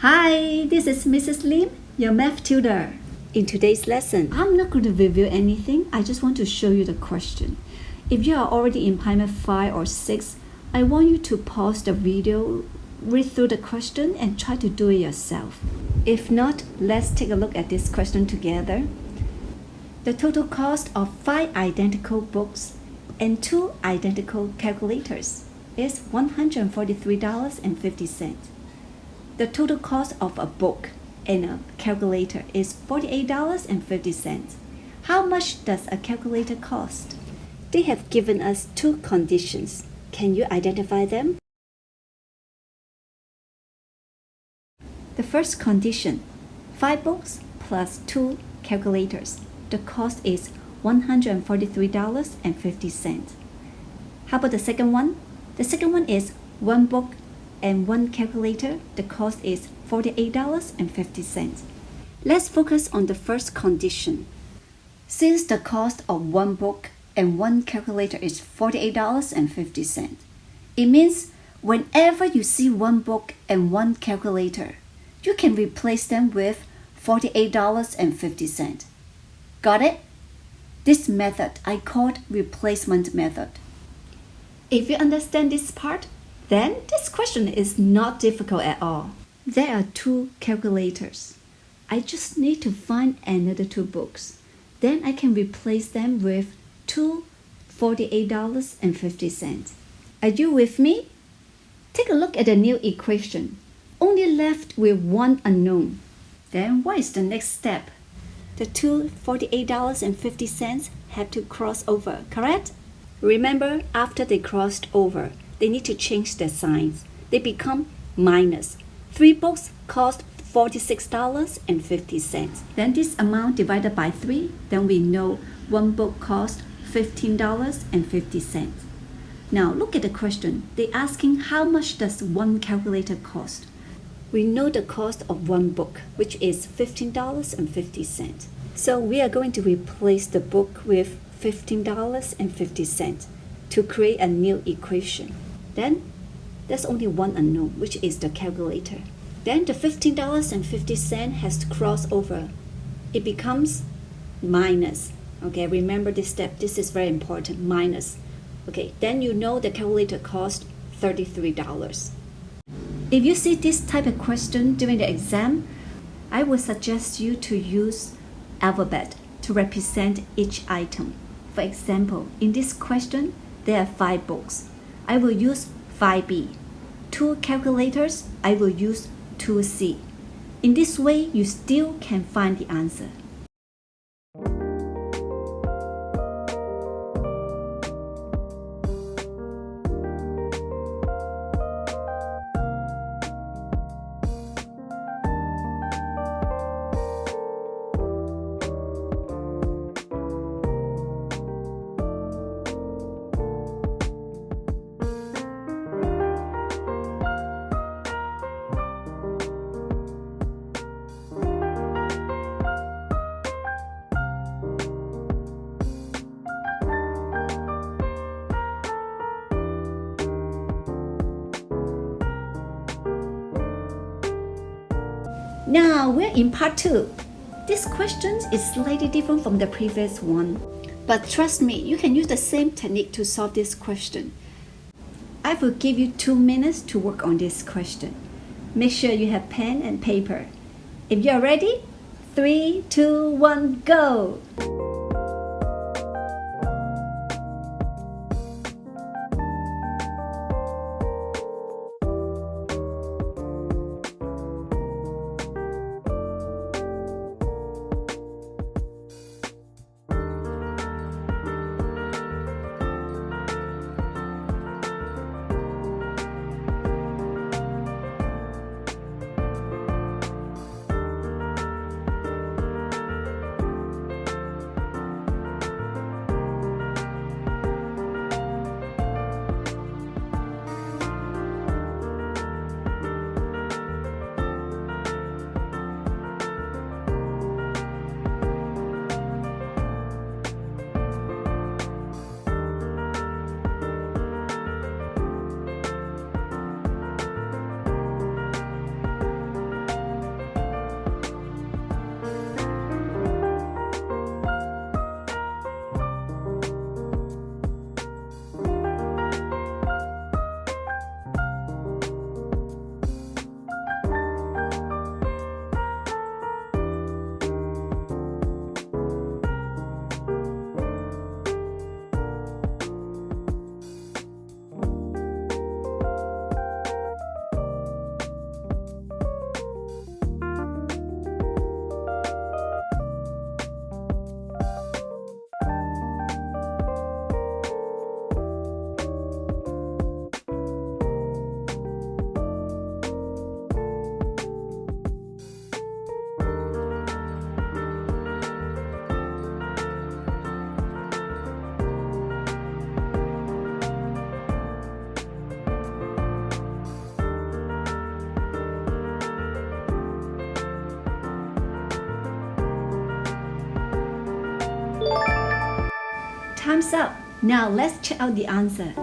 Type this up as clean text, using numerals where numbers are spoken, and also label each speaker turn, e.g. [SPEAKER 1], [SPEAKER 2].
[SPEAKER 1] Hi, this is Mrs. Lim, your math tutor. In today's lesson, I'm not going to review anything. I just want to show you the question. If you are already in Math 5 or 6, I want you to pause the video, read through the question, and try to do it yourself. If not, let's take a look at this question together. The total cost of 5 identical books and 2 identical calculators is $143.50. The total cost of a book and a calculator is $48.50. How much does a calculator cost? They have given us 2 conditions. Can you identify them? The first condition, 5 books plus 2 calculators. The cost is $143.50. How about the second one? The second one is 1 book and 1 calculator. The cost is $48.50. Let's focus on the first condition. Since the cost of 1 book and 1 calculator is $48.50, it means whenever you see 1 book and 1 calculator, you can replace them with $48.50. Got it? This method I called replacement method. If you understand this part, then this question is not difficult at all. There are 2 calculators. I just need to find another 2 books. Then I can replace them with 2 $48.50. Are you with me? Take a look at the new equation. Only left with 1 unknown. Then what is the next step? The 2 $48.50 have to cross over, correct? Remember, after they crossed over, they need to change their signs. They become minus. 3 books cost $46.50. Then this amount divided by 3, then we know 1 book cost $15.50. Now look at the question. They're asking how much does 1 calculator cost? We know the cost of 1 book, which is $15.50. So we are going to replace the book with $15.50 to create a new equation. Then there's only 1 unknown, which is the calculator. Then the $15.50 has to cross over. It becomes minus. Okay, remember this step. This is very important, minus. Okay, then you know the calculator cost $33. If you see this type of question during the exam, I would suggest you to use alphabet to represent each item. For example, in this question, there are 5 books. I will use 5B. 2 calculators, I will use 2C. In this way, you still can find the answer. Now we're in part 2. This question is slightly different from the previous one. But trust me, you can use the same technique to solve this question. I will give you 2 minutes to work on this question. Make sure you have pen and paper. If you're ready, 3, 2, 1, go! Time's up. Now let's check out the answer.